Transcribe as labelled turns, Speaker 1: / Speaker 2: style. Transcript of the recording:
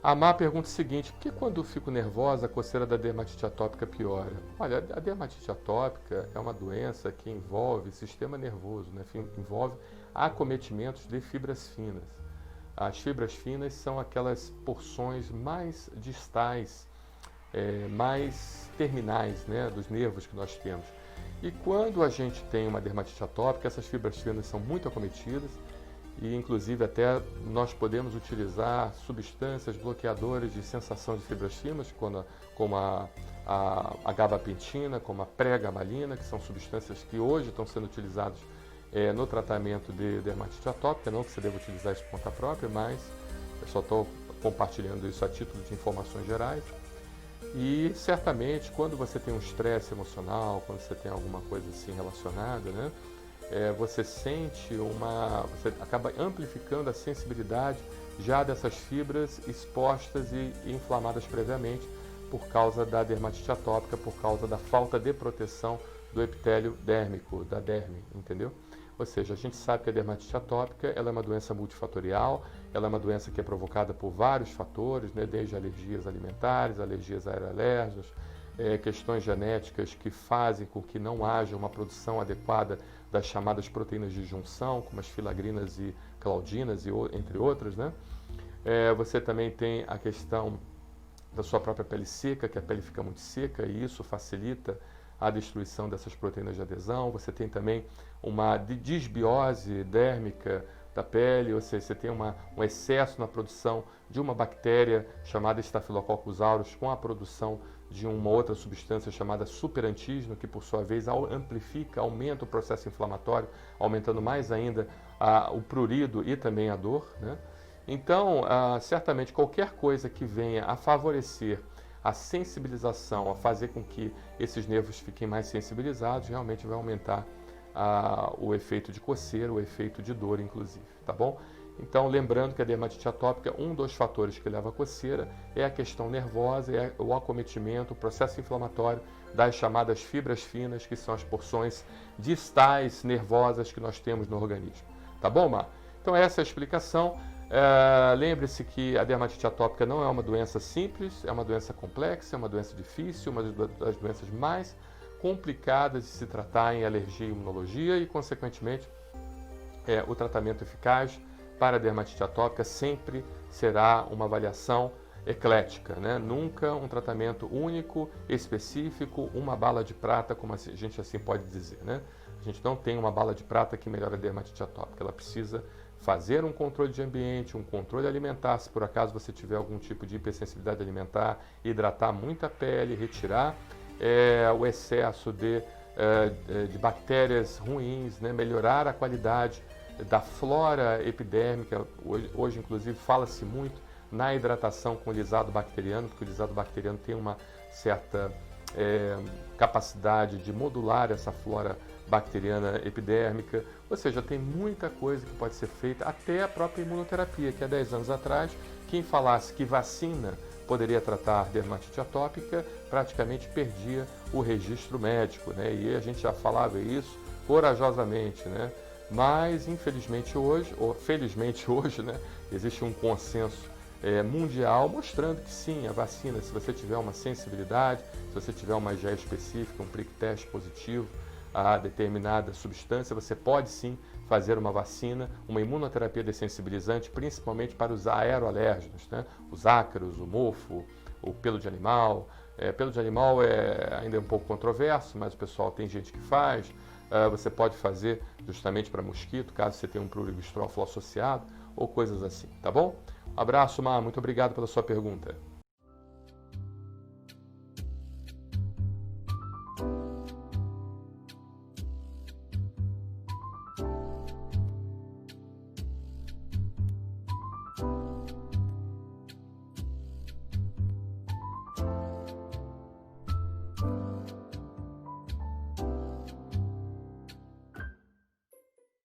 Speaker 1: A Má pergunta o seguinte: por que quando eu fico nervosa a coceira da dermatite atópica piora? Olha, a dermatite atópica é uma doença que envolve sistema nervoso, né? Envolve acometimentos de fibras finas. As fibras finas são aquelas porções mais distais, mais terminais, né, dos nervos que nós temos. E quando a gente tem uma dermatite atópica, essas fibras finas são muito acometidas e, inclusive, até nós podemos utilizar substâncias bloqueadoras de sensação de fibras finas, como a gabapentina, como a pregabalina, que são substâncias que hoje estão sendo utilizadas no tratamento de dermatite atópica. Não que você deva utilizar isso por conta própria, mas eu só estou compartilhando isso a título de informações gerais. E certamente quando você tem um estresse emocional, quando você tem alguma coisa assim relacionada, né, você você acaba amplificando a sensibilidade já dessas fibras expostas e inflamadas previamente por causa da dermatite atópica, por causa da falta de proteção do epitélio dérmico, da derme, entendeu? Ou seja, a gente sabe que a dermatite atópica ela é uma doença multifatorial, ela é uma doença que é provocada por vários fatores, né, desde alergias alimentares, alergias aeroalérgenas, questões genéticas que fazem com que não haja uma produção adequada das chamadas proteínas de junção, como as filagrinas e claudinas, entre outras, né? Você também tem a questão da sua própria pele seca, que a pele fica muito seca e isso facilita a destruição dessas proteínas de adesão. Você tem também uma disbiose dérmica da pele, ou seja, você tem um excesso na produção de uma bactéria chamada Staphylococcus aureus com a produção de uma outra substância chamada superantígeno, que por sua vez amplifica, aumenta o processo inflamatório, aumentando mais ainda o prurido e também a dor, né? Então, certamente qualquer coisa que venha a favorecer a sensibilização, a fazer com que esses nervos fiquem mais sensibilizados, realmente vai aumentar o efeito de coceira, o efeito de dor, inclusive, tá bom? Então, lembrando que a dermatite atópica, um dos fatores que leva à coceira é a questão nervosa, é o acometimento, o processo inflamatório das chamadas fibras finas, que são as porções distais nervosas que nós temos no organismo. Tá bom, Mar? Então, essa é a explicação. Lembre-se que a dermatite atópica não é uma doença simples, é uma doença complexa, é uma doença difícil, uma das doenças mais complicadas de se tratar em alergia e imunologia e, consequentemente, o tratamento eficaz para a dermatite atópica sempre será uma avaliação eclética, né? Nunca um tratamento único, específico, uma bala de prata, como a gente assim pode dizer, né? A gente não tem uma bala de prata que melhora a dermatite atópica, ela precisa fazer um controle de ambiente, um controle alimentar, se por acaso você tiver algum tipo de hipersensibilidade alimentar, hidratar muito a pele, retirar o excesso de bactérias ruins, né? Melhorar a qualidade da flora epidérmica. Hoje inclusive, fala-se muito na hidratação com lisado bacteriano, porque o lisado bacteriano tem uma certa capacidade de modular essa flora bacteriana epidérmica, ou seja, tem muita coisa que pode ser feita, até a própria imunoterapia, que há 10 anos atrás, quem falasse que vacina poderia tratar dermatite atópica, praticamente perdia o registro médico, né? E a gente já falava isso corajosamente, né? Mas, infelizmente hoje, ou felizmente hoje, né, existe um consenso mundial mostrando que sim, a vacina, se você tiver uma sensibilidade, se você tiver uma IgE específica, um prick test positivo a determinada substância, você pode sim fazer uma vacina, uma imunoterapia dessensibilizante, principalmente para os aeroalérgenos, né? Os ácaros, o mofo, o pelo de animal. Pelo de animal ainda é um pouco controverso, mas o pessoal tem gente que faz. Você pode fazer justamente para mosquito, caso você tenha um prurigo estrófilo associado, ou coisas assim, tá bom? Um abraço, Mar, muito obrigado pela sua pergunta.